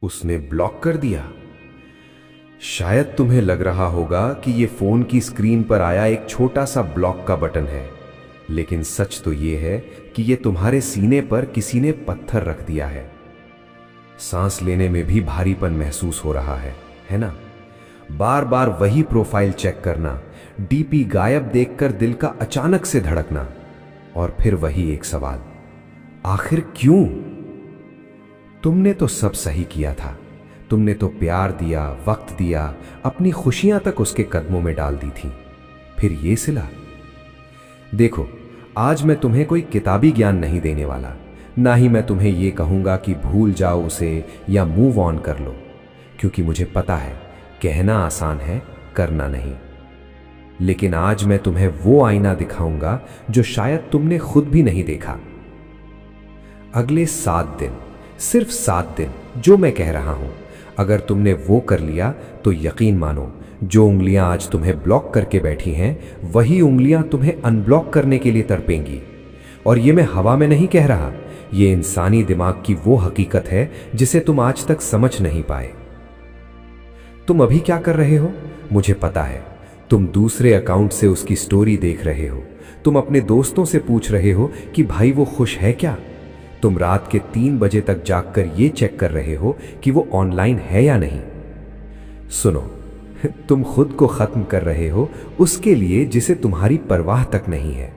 उसने ब्लॉक कर दिया। शायद तुम्हें लग रहा होगा कि यह फोन की स्क्रीन पर आया एक छोटा सा ब्लॉक का बटन है, लेकिन सच तो यह है कि यह तुम्हारे सीने पर किसी ने पत्थर रख दिया है। सांस लेने में भी भारीपन महसूस हो रहा है ना? बार बार वही प्रोफाइल चेक करना, डीपी गायब देखकर दिल का अचानक से धड़कना, और फिर वही एक सवाल, आखिर क्यों? तुमने तो सब सही किया था। तुमने तो प्यार दिया, वक्त दिया, अपनी खुशियां तक उसके कदमों में डाल दी थी। फिर ये सिला। देखो, आज मैं तुम्हें कोई किताबी ज्ञान नहीं देने वाला, ना ही मैं तुम्हें यह कहूंगा कि भूल जाओ उसे या मूव ऑन कर लो, क्योंकि मुझे पता है कहना आसान है, करना नहीं। लेकिन आज मैं तुम्हें वो आईना दिखाऊंगा जो शायद तुमने खुद भी नहीं देखा। अगले 7 दिन, सिर्फ 7 दिन जो मैं कह रहा हूं, अगर तुमने वो कर लिया तो यकीन मानो, जो उंगलियां आज तुम्हें ब्लॉक करके बैठी हैं, वही उंगलियां तुम्हें अनब्लॉक करने के लिए तड़पेंगी। और ये मैं हवा में नहीं कह रहा, ये इंसानी दिमाग की वो हकीकत है जिसे तुम आज तक समझ नहीं पाए। तुम अभी क्या कर रहे हो मुझे पता है। तुम दूसरे अकाउंट से उसकी स्टोरी देख रहे हो। तुम अपने दोस्तों से पूछ रहे हो कि भाई वो खुश है क्या। तुम रात के 3 बजे तक जागकर ये चेक कर रहे हो कि वो ऑनलाइन है या नहीं। सुनो, तुम खुद को खत्म कर रहे हो उसके लिए जिसे तुम्हारी परवाह तक नहीं है।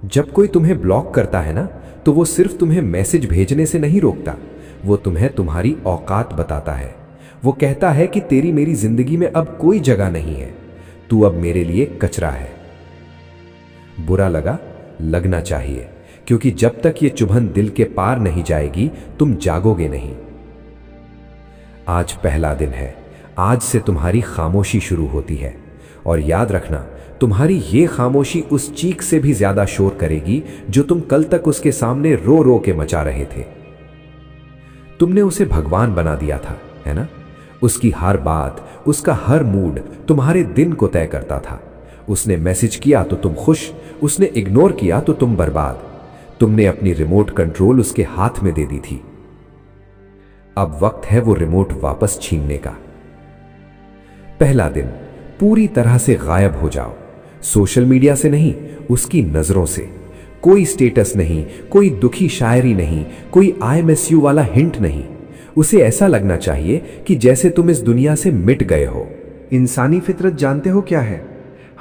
जब कोई तुम्हें ब्लॉक करता है ना, तो वो सिर्फ तुम्हें मैसेज भेजने से नहीं रोकता, वो तुम्हें तुम्हारी औकात बताता है। वो कहता है कि तेरी मेरी जिंदगी में अब कोई जगह नहीं है, तू अब मेरे लिए कचरा है। बुरा लगा, लगना चाहिए, क्योंकि जब तक ये चुभन दिल के पार नहीं जाएगी, तुम जागोगे नहीं। आज पहला दिन है, आज से तुम्हारी खामोशी शुरू होती है। और याद रखना, तुम्हारी ये खामोशी उस चीख से भी ज्यादा शोर करेगी जो तुम कल तक उसके सामने रो रो के मचा रहे थे। तुमने उसे भगवान बना दिया था, है ना? उसकी हर बात, उसका हर मूड तुम्हारे दिन को तय करता था। उसने मैसेज किया तो तुम खुश, उसने इग्नोर किया तो तुम बर्बाद। तुमने अपनी रिमोट कंट्रोल उसके हाथ में दे दी थी। अब वक्त है वो रिमोट वापस छीनने का। पहला दिन, पूरी तरह से गायब हो जाओ। सोशल मीडिया से नहीं, उसकी नजरों से। कोई स्टेटस नहीं, कोई दुखी शायरी नहीं, कोई आई मिस यू वाला हिंट नहीं। उसे ऐसा लगना चाहिए कि जैसे तुम इस दुनिया से मिट गए हो। इंसानी फितरत जानते हो क्या है?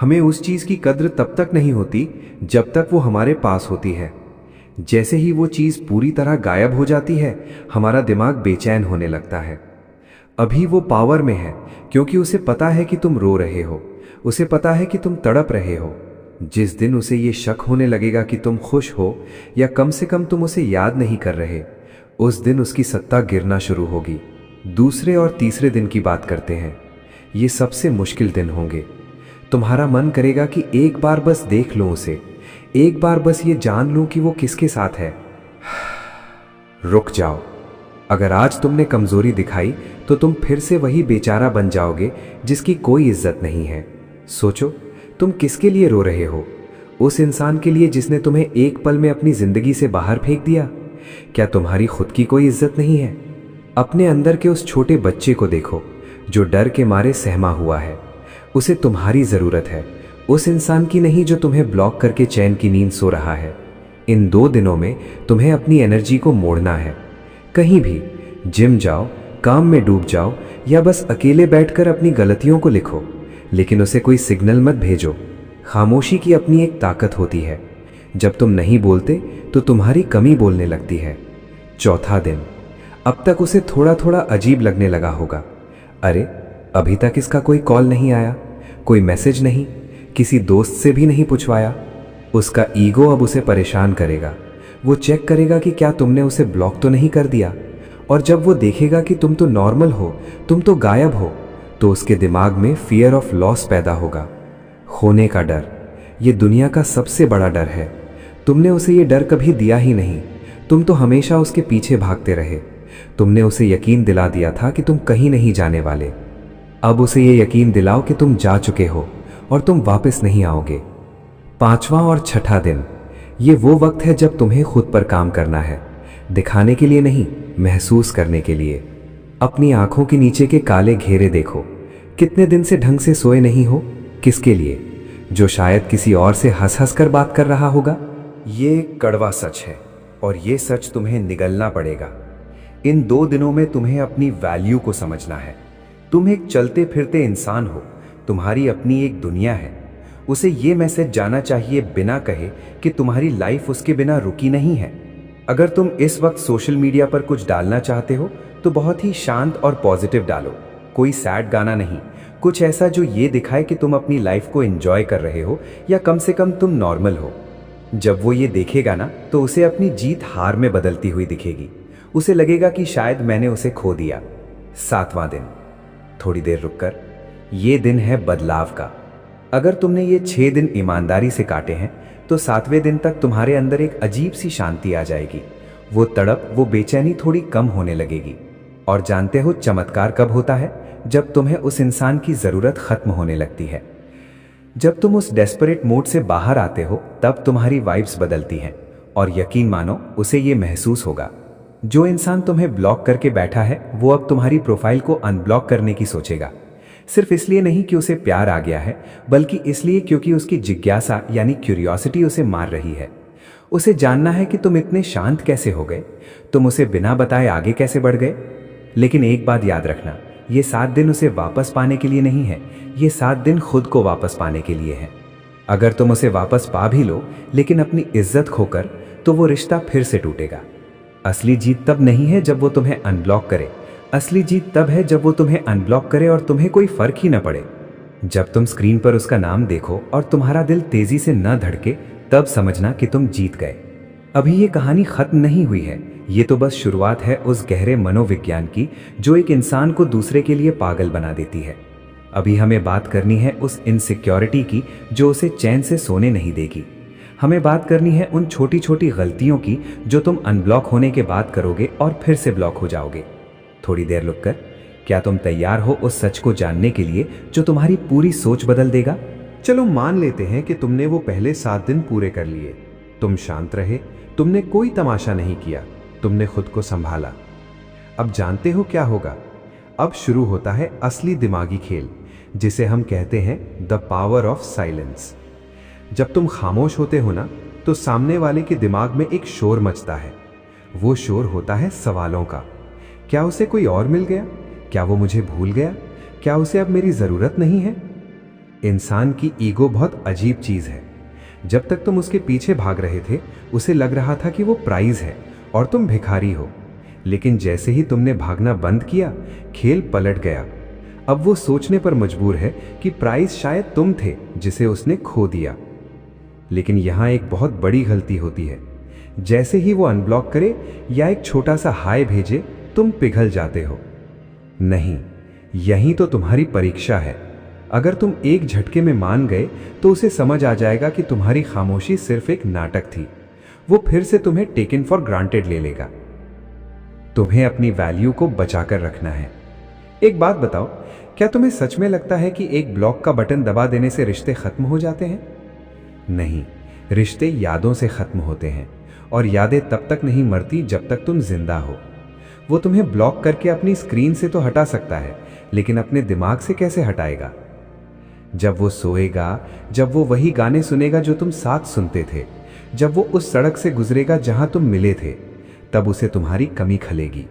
हमें उस चीज की कद्र तब तक नहीं होती जब तक वो हमारे पास होती है। जैसे ही वो चीज पूरी तरह गायब हो जाती है, हमारा दिमाग बेचैन होने लगता है। अभी वो पावर में है क्योंकि उसे पता है कि तुम रो रहे हो, उसे पता है कि तुम तड़प रहे हो। जिस दिन उसे ये शक होने लगेगा कि तुम खुश हो या कम से कम तुम उसे याद नहीं कर रहे, उस दिन उसकी सत्ता गिरना शुरू होगी। दूसरे और तीसरे दिन की बात करते हैं। ये सबसे मुश्किल दिन होंगे। तुम्हारा मन करेगा कि एक बार बस देख लो उसे, एक बार बस ये जान लूं कि वो किसके साथ है। रुक जाओ। अगर आज तुमने कमजोरी दिखाई तो तुम फिर से वही बेचारा बन जाओगे जिसकी कोई इज्जत नहीं है। सोचो, तुम किसके लिए रो रहे हो? उस इंसान के लिए जिसने तुम्हें एक पल में अपनी जिंदगी से बाहर फेंक दिया। क्या तुम्हारी खुद की कोई इज्जत नहीं है? अपने अंदर के उस छोटे बच्चे को देखो जो डर के मारे सहमा हुआ है। उसे तुम्हारी जरूरत है, उस इंसान की नहीं जो तुम्हें ब्लॉक करके चैन की नींद सो रहा है। इन 2 दिनों में तुम्हें अपनी एनर्जी को मोड़ना है। कहीं भी, जिम जाओ, काम में डूब जाओ, या बस अकेले बैठकर अपनी गलतियों को लिखो, लेकिन उसे कोई सिग्नल मत भेजो। खामोशी की अपनी एक ताकत होती है। जब तुम नहीं बोलते तो तुम्हारी कमी बोलने लगती है। चौथा दिन, अब तक उसे थोड़ा थोड़ा अजीब लगने लगा होगा। अरे, अभी तक इसका कोई कॉल नहीं आया, कोई मैसेज नहीं, किसी दोस्त से भी नहीं पूछवाया। उसका ईगो अब उसे परेशान करेगा। वो चेक करेगा कि क्या तुमने उसे ब्लॉक तो नहीं कर दिया। और जब वो देखेगा कि तुम तो नॉर्मल हो, तुम तो गायब हो, तो उसके दिमाग में फियर ऑफ लॉस पैदा होगा। खोने का डर, ये दुनिया का सबसे बड़ा डर है। तुमने उसे ये डर कभी दिया ही नहीं। तुम तो हमेशा उसके पीछे भागते रहे। तुमने उसे यकीन दिला दिया था कि तुम कहीं नहीं जाने वाले। अब उसे ये यकीन दिलाओ कि तुम जा चुके हो और तुम वापस नहीं आओगे। 5वां और 6ठा दिन, ये वो वक्त है जब तुम्हें खुद पर काम करना है। दिखाने के लिए नहीं, महसूस करने के लिए। अपनी आंखों के नीचे के काले घेरे देखो। कितने दिन से ढंग से सोए नहीं हो? किसके लिए? जो शायद किसी और से हंस हंस कर बात कर रहा होगा। ये कड़वा सच है और ये सच तुम्हें निगलना पड़ेगा। इन 2 दिनों में तुम्हें अपनी वैल्यू को समझना है। तुम एक चलते फिरते इंसान हो, तुम्हारी अपनी एक दुनिया है। उसे ये मैसेज जाना चाहिए बिना कहे कि तुम्हारी लाइफ उसके बिना रुकी नहीं है। अगर तुम इस वक्त सोशल मीडिया पर कुछ डालना चाहते हो तो बहुत ही शांत और पॉजिटिव डालो। कोई सैड गाना नहीं, कुछ ऐसा जो ये दिखाए कि तुम अपनी लाइफ को एंजॉय कर रहे हो या कम से कम तुम नॉर्मल हो। जब वो ये देखेगा ना तो उसे अपनी जीत हार में बदलती हुई दिखेगी। उसे लगेगा कि शायद मैंने उसे खो दिया। 7वां दिन, थोड़ी देर रुककर, ये दिन है बदलाव का। अगर तुमने ये 6 दिन ईमानदारी से काटे हैं तो 7वें दिन तक तुम्हारे अंदर एक अजीब सी शांति आ जाएगी। वो तड़प, वो बेचैनी थोड़ी कम होने लगेगी। और जानते हो चमत्कार कब होता है? जब तुम्हें उस इंसान की ज़रूरत ख़त्म होने लगती है। जब तुम उस डेस्परेट मोड से बाहर आते हो तब तुम्हारी वाइब्स बदलती हैं। और यकीन मानो उसे ये महसूस होगा। जो इंसान तुम्हें ब्लॉक करके बैठा है वो अब तुम्हारी प्रोफाइल को अनब्लॉक करने की सोचेगा। सिर्फ इसलिए नहीं कि उसे प्यार आ गया है, बल्कि इसलिए क्योंकि उसकी जिज्ञासा यानी क्यूरियोसिटी उसे मार रही है। उसे जानना है कि तुम इतने शांत कैसे हो गए, तुम उसे बिना बताए आगे कैसे बढ़ गए। लेकिन एक बात याद रखना, ये 7 दिन उसे वापस पाने के लिए नहीं है, ये 7 दिन खुद को वापस पाने के लिए है। अगर तुम उसे वापस पा भी लो लेकिन अपनी इज्जत खोकर, तो वो रिश्ता फिर से टूटेगा। असली जीत तब नहीं है जब वो तुम्हें अनब्लॉक करे। असली जीत तब है जब वो तुम्हें अनब्लॉक करे और तुम्हें कोई फर्क ही न पड़े। जब तुम स्क्रीन पर उसका नाम देखो और तुम्हारा दिल तेजी से न धड़के, तब समझना कि तुम जीत गए। अभी ये कहानी खत्म नहीं हुई है, ये तो बस शुरुआत है उस गहरे मनोविज्ञान की जो एक इंसान को दूसरे के लिए पागल बना देती है। अभी हमें बात करनी है उस इनसिक्योरिटी की जो उसे चैन से सोने नहीं देगी। हमें बात करनी है उन छोटी छोटी गलतियों की जो तुम अनब्लॉक होने के बाद करोगे और फिर से ब्लॉक हो जाओगे। थोड़ी देर रुककर, क्या तुम तैयार हो उस सच को जानने के लिए जो तुम्हारी पूरी सोच बदल देगा? चलो मान लेते हैं कि तुमने वो पहले 7 दिन पूरे कर लिए। तुम शांत रहे, तुमने कोई तमाशा नहीं किया, तुमने खुद को संभाला। अब जानते हो क्या होगा? अब शुरू होता है असली दिमागी खेल, जिसे हम कहते हैं द पावर ऑफ साइलेंस। जब तुम खामोश होते हो ना, तो सामने वाले के दिमाग में एक शोर मचता है। वो शोर होता है सवालों का। क्या उसे कोई और मिल गया? क्या वो मुझे भूल गया? क्या उसे अब मेरी जरूरत नहीं है? इंसान की ईगो बहुत अजीब चीज है। जब तक तुम उसके पीछे भाग रहे थे, उसे लग रहा था कि वो प्राइज है और तुम भिखारी हो। लेकिन जैसे ही तुमने भागना बंद किया, खेल पलट गया। अब वो सोचने पर मजबूर है कि प्राइज शायद तुम थे जिसे उसने खो दिया। लेकिन यहां एक बहुत बड़ी गलती होती है। जैसे ही वो अनब्लॉक करे या एक छोटा सा हाय भेजे, तुम पिघल जाते हो। नहीं, यही तो तुम्हारी परीक्षा है। अगर तुम एक झटके में मान गए तो उसे समझ आ जाएगा कि तुम्हारी खामोशी सिर्फ एक नाटक थी। वो फिर से तुम्हें टेकन फॉर ग्रांटेड ले लेगा। तुम्हें अपनी वैल्यू को बचाकर रखना है। एक बात बताओ, क्या तुम्हें सच में लगता है कि एक ब्लॉक का बटन दबा देने से रिश्ते खत्म हो जाते हैं? नहीं, रिश्ते यादों से खत्म होते हैं और यादें तब तक नहीं मरती जब तक तुम जिंदा हो। वो तुम्हें ब्लॉक करके अपनी स्क्रीन से तो हटा सकता है, लेकिन अपने दिमाग से कैसे हटाएगा? जब वो सोएगा, जब वो वही गाने सुनेगा जो तुम साथ सुनते थे, जब वो उस सड़क से गुजरेगा जहां तुम मिले थे, तब उसे तुम्हारी कमी खलेगी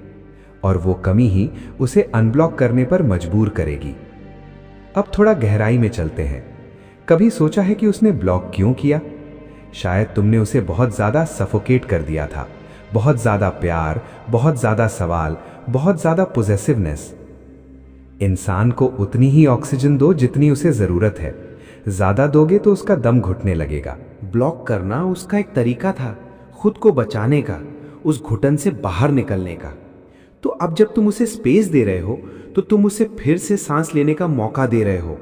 और वो कमी ही उसे अनब्लॉक करने पर मजबूर करेगी। अब थोड़ा गहराई में चलते हैं। कभी सोचा है कि उसने ब्लॉक क्यों किया? शायद तुमने उसे बहुत ज्यादा सफोकेट कर दिया था। बहुत ज्यादा प्यार, बहुत ज्यादा सवाल, बहुत ज्यादा पोजेसिवनेस। इंसान को उतनी ही ऑक्सीजन दो जितनी उसे जरूरत है। ज्यादा दोगे तो उसका दम घुटने लगेगा। ब्लॉक करना उसका एक तरीका था खुद को बचाने का, उस घुटन से बाहर निकलने का। तो अब जब तुम उसे स्पेस दे रहे हो तो तुम उसे फिर से सांस लेने का मौका दे रहे हो।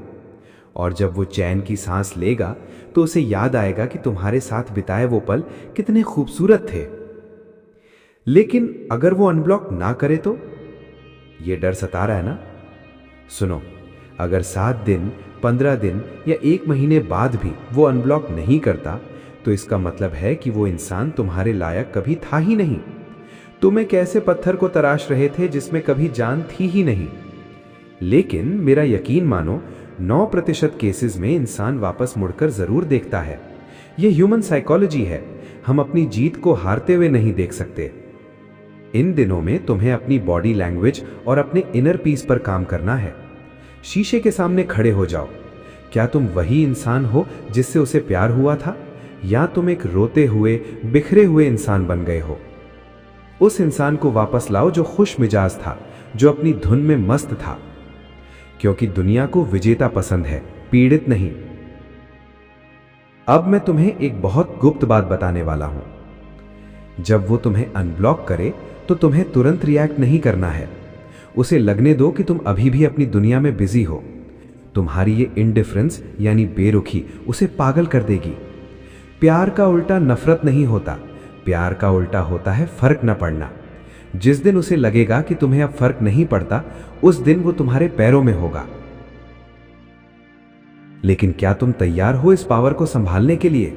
और जब वो चैन की सांस लेगा तो उसे याद आएगा कि तुम्हारे साथ बिताए वो पल कितने खूबसूरत थे। लेकिन अगर वो अनब्लॉक ना करे तो? ये डर सता रहा है ना? सुनो, अगर 7 दिन, 15 दिन या 1 महीने बाद भी वो अनब्लॉक नहीं करता, तो इसका मतलब है कि वो इंसान तुम्हारे लायक कभी था ही नहीं। तुम एक ऐसे पत्थर को तराश रहे थे जिसमें कभी जान थी ही नहीं। लेकिन मेरा यकीन मानो, 9% केसेस में इंसान वापस मुड़कर जरूर देखता है। यह ह्यूमन साइकोलॉजी है। हम अपनी जीत को हारते हुए नहीं देख सकते। इन दिनों में तुम्हें अपनी बॉडी लैंग्वेज और अपने इनर पीस पर काम करना है। शीशे के सामने खड़े हो जाओ। क्या तुम वही इंसान हो जिससे उसे प्यार हुआ था, या तुम एक रोते हुए, बिखरे हुए इंसान बन गए हो? उस इंसान को वापस लाओ जो खुश मिजाज था, जो अपनी धुन में मस्त था। क्योंकि दुनिया को विजेता पसंद है, पीड़ित नहीं। अब मैं तुम्हें एक बहुत गुप्त बात बताने वाला हूं। जब वो तुम्हें अनब्लॉक करे तो तुम्हें तुरंत रिएक्ट नहीं करना है। उसे लगने दो कि तुम अभी भी अपनी दुनिया में बिजी हो। तुम्हारी ये इंडिफरेंस यानी बेरुखी उसे पागल कर देगी। प्यार का उल्टा नफरत नहीं होता, प्यार का उल्टा होता है फर्क न पड़ना। जिस दिन उसे लगेगा कि तुम्हें अब फर्क नहीं पड़ता, उस दिन वो तुम्हारे पैरों में होगा। लेकिन क्या तुम तैयार हो इस पावर को संभालने के लिए?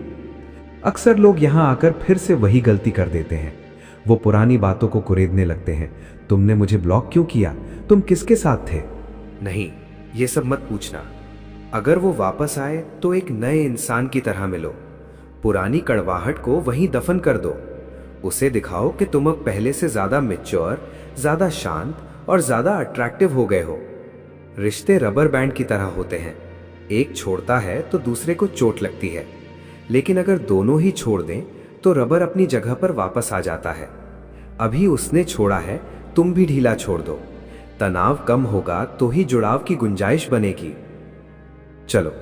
अक्सर लोग यहां आकर फिर से वही गलती कर देते हैं। वो पुरानी बातों को कुरेदने लगते हैं। तुमने मुझे ब्लॉक क्यों किया? तुम किसके साथ थे? नहीं, ये सब मत पूछना। अगर वो वापस आए तो एक नए इंसान की तरह मिलो। पुरानी कड़वाहट को वहीं दफन कर दो। उसे दिखाओ कि तुम अब पहले से ज्यादा मैच्योर, ज्यादा शांत और ज्यादा अट्रैक्टिव हो गए हो। रिश्ते रबर बैंड की तरह होते हैं। एक छोड़ता है तो दूसरे को चोट लगती है, लेकिन अगर दोनों ही छोड़ दें तो रबर अपनी जगह पर वापस आ जाता है। अभी उसने छोड़ा है, तुम भी ढीला छोड़ दो। तनाव कम होगा तो ही जुड़ाव की गुंजाइश बनेगी। चलो,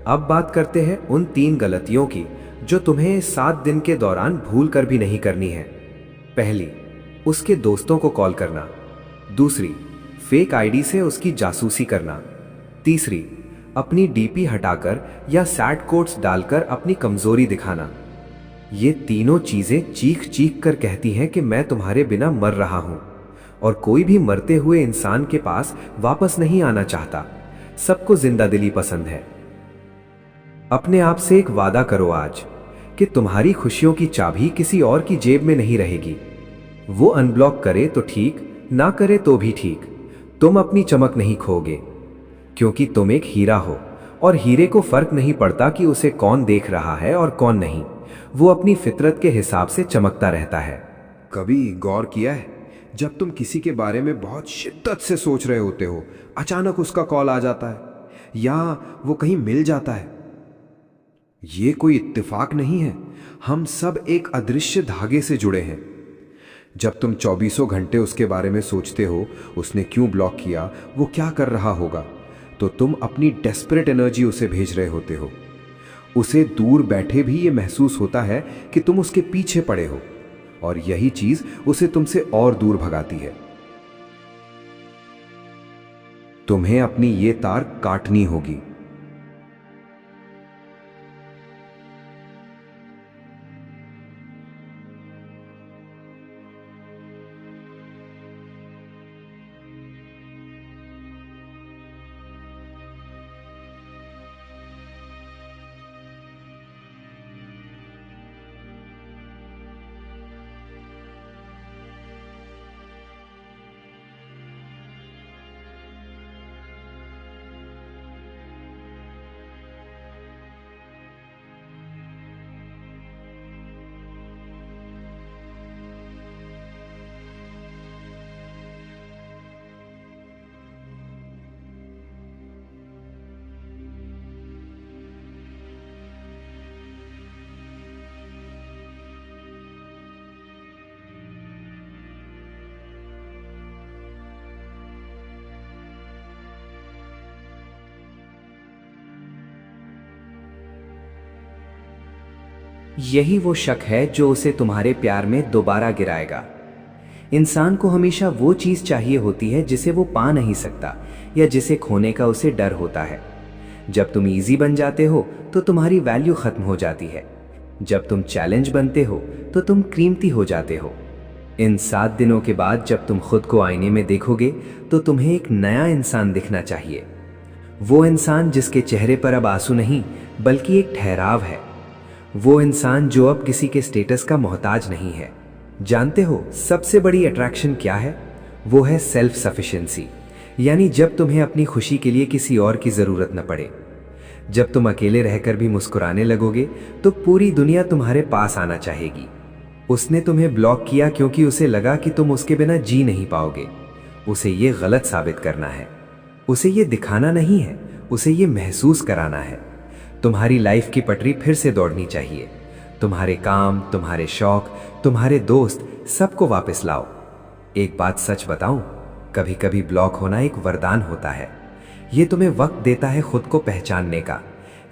अब बात करते हैं उन 3 गलतियों की जो तुम्हें 7 दिन के दौरान भूल कर भी नहीं करनी है। पहली, उसके दोस्तों को कॉल करना। दूसरी, फेक आईडी से उसकी जासूसी करना। तीसरी, अपनी डीपी हटाकर या सैड कोट्स डालकर अपनी कमजोरी दिखाना। ये तीनों चीजें चीख चीख कर कहती हैं कि मैं तुम्हारे बिना मर रहा हूं, और कोई भी मरते हुए इंसान के पास वापस नहीं आना चाहता। सबको जिंदादिली पसंद है। अपने आप से एक वादा करो आज कि तुम्हारी खुशियों की चाबी किसी और की जेब में नहीं रहेगी। वो अनब्लॉक करे तो ठीक, ना करे तो भी ठीक, तुम अपनी चमक नहीं खोगे, क्योंकि तुम एक हीरा हो और हीरे को फर्क नहीं पड़ता कि उसे कौन देख रहा है और कौन नहीं। वो अपनी फितरत के हिसाब से चमकता रहता है। कभी गौर किया है, जब तुम किसी के बारे में बहुत शिद्दत से सोच रहे होते हो, अचानक उसका कॉल आ जाता है या वो कहीं मिल जाता है? ये कोई इत्तेफाक नहीं है। हम सब एक अदृश्य धागे से जुड़े हैं। जब तुम 24 घंटे उसके बारे में सोचते हो, उसने क्यों ब्लॉक किया, वो क्या कर रहा होगा, तो तुम अपनी डेस्परेट एनर्जी उसे भेज रहे होते हो। उसे दूर बैठे भी ये महसूस होता है कि तुम उसके पीछे पड़े हो, और यही चीज उसे तुमसे और दूर भगाती है। तुम्हें अपनी ये तार काटनी होगी। यही वो शक है जो उसे तुम्हारे प्यार में दोबारा गिराएगा। इंसान को हमेशा वो चीज चाहिए होती है जिसे वो पा नहीं सकता या जिसे खोने का उसे डर होता है। जब तुम इजी बन जाते हो तो तुम्हारी वैल्यू खत्म हो जाती है। जब तुम चैलेंज बनते हो तो तुम कीमती हो जाते हो। इन 7 दिनों के बाद जब तुम खुद को आईने में देखोगे तो तुम्हें एक नया इंसान दिखना चाहिए। वो इंसान जिसके चेहरे पर अब आंसू नहीं बल्कि एक ठहराव है। वो इंसान जो अब किसी के स्टेटस का मोहताज नहीं है। जानते हो सबसे बड़ी अट्रैक्शन क्या है? वो है सेल्फ सफिशिएंसी, यानी जब तुम्हें अपनी खुशी के लिए किसी और की जरूरत न पड़े। जब तुम अकेले रहकर भी मुस्कुराने लगोगे तो पूरी दुनिया तुम्हारे पास आना चाहेगी। उसने तुम्हें ब्लॉक किया क्योंकि उसे लगा कि तुम उसके बिना जी नहीं पाओगे। उसे ये गलत साबित करना है, उसे ये दिखाना नहीं है, उसे ये महसूस कराना है। तुम्हारी लाइफ की पटरी फिर से दौड़नी चाहिए। तुम्हारे काम, तुम्हारे शौक, तुम्हारे दोस्त, सबको वापस लाओ। एक बात सच बताऊं, कभी कभी ब्लॉक होना एक वरदान होता है। ये तुम्हें वक्त देता है खुद को पहचानने का।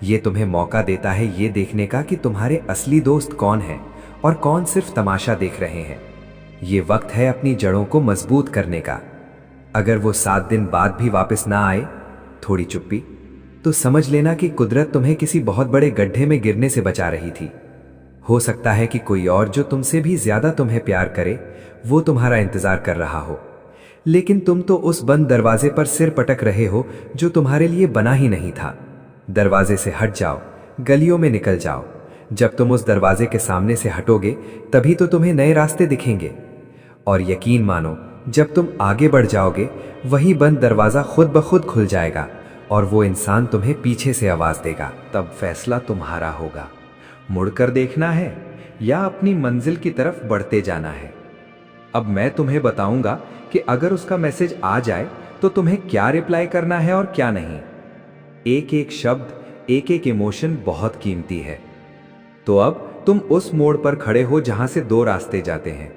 ये तुम्हें मौका देता है ये देखने का कि तुम्हारे असली दोस्त कौन हैं और कौन सिर्फ तमाशा देख रहे हैं। ये वक्त है अपनी जड़ों को मजबूत करने का। अगर वो 7 दिन बाद भी वापस ना आए, थोड़ी चुप्पी, तो समझ लेना कि कुदरत तुम्हें किसी बहुत बड़े गड्ढे में गिरने से बचा रही थी। हो सकता है कि कोई और जो तुमसे भी ज्यादा तुम्हें प्यार करे, वो तुम्हारा इंतजार कर रहा हो, लेकिन तुम तो उस बंद दरवाजे पर सिर पटक रहे हो जो तुम्हारे लिए बना ही नहीं था। दरवाजे से हट जाओ, गलियों में निकल जाओ। जब तुम उस दरवाजे के सामने से हटोगे तभी तो तुम्हें नए रास्ते दिखेंगे। और यकीन मानो, जब तुम आगे बढ़ जाओगे वही बंद दरवाजा खुद ब खुद खुल जाएगा और वो इंसान तुम्हें पीछे से आवाज देगा। तब फैसला तुम्हारा होगा, मुड़कर देखना है या अपनी मंजिल की तरफ बढ़ते जाना है। अब मैं तुम्हें बताऊंगा कि अगर उसका मैसेज आ जाए तो तुम्हें क्या रिप्लाई करना है और क्या नहीं। एक एक शब्द, एक एक इमोशन बहुत कीमती है। तो अब तुम उस मोड़ पर खड़े हो जहां से 2 रास्ते जाते हैं।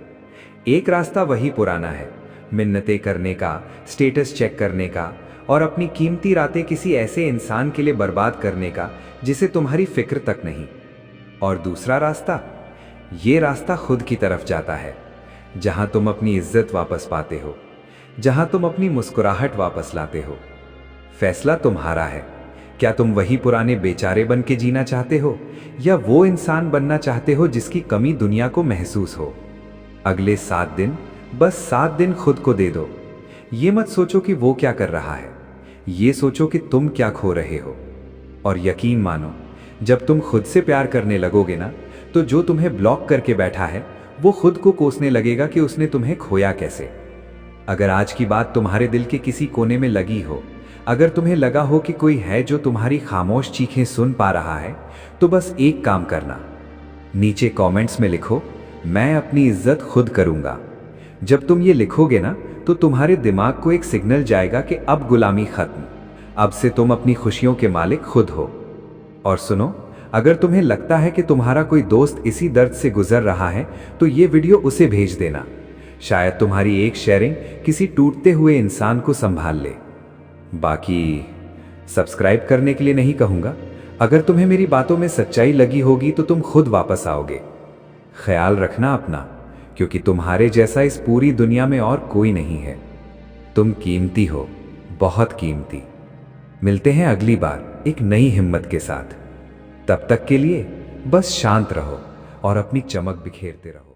एक रास्ता वही पुराना है, मिन्नतें करने का, स्टेटस चेक करने का और अपनी कीमती रातें किसी ऐसे इंसान के लिए बर्बाद करने का जिसे तुम्हारी फिक्र तक नहीं। और दूसरा रास्ता, ये रास्ता खुद की तरफ जाता है, जहां तुम अपनी इज्जत वापस पाते हो, जहां तुम अपनी मुस्कुराहट वापस लाते हो। फैसला तुम्हारा है। क्या तुम वही पुराने बेचारे बन के जीना चाहते हो या वो इंसान बनना चाहते हो जिसकी कमी दुनिया को महसूस हो? अगले 7 दिन, बस 7 दिन खुद को दे दो। ये मत सोचो कि वो क्या कर रहा है, ये सोचो कि तुम क्या खो रहे हो। और यकीन मानो, जब तुम खुद से प्यार करने लगोगे ना, तो जो तुम्हें ब्लॉक करके बैठा है वो खुद को कोसने लगेगा कि उसने तुम्हें खोया कैसे। अगर आज की बात तुम्हारे दिल के किसी कोने में लगी हो, अगर तुम्हें लगा हो कि कोई है जो तुम्हारी खामोश चीखें सुन पा रहा है, तो बस एक काम करना, नीचे कमेंट्स में लिखो, मैं अपनी इज्जत खुद करूंगा। जब तुम ये लिखोगे ना, तो तुम्हारे दिमाग को एक सिग्नल जाएगा कि अब गुलामी खत्म, अब से तुम अपनी खुशियों के मालिक खुद हो। और सुनो, अगर तुम्हें लगता है कि तुम्हारा कोई दोस्त इसी दर्द से गुजर रहा है, तो ये वीडियो उसे भेज देना। शायद तुम्हारी एक शेयरिंग किसी टूटते हुए इंसान को संभाल ले। बाकी सब्सक्राइब करने के लिए नहीं कहूंगा। अगर तुम्हें मेरी बातों में सच्चाई लगी होगी तो तुम खुद वापस आओगे। ख्याल रखना अपना, क्योंकि तुम्हारे जैसा इस पूरी दुनिया में और कोई नहीं है। तुम कीमती हो, बहुत कीमती। मिलते हैं अगली बार एक नई हिम्मत के साथ। तब तक के लिए बस शांत रहो और अपनी चमक बिखेरते रहो।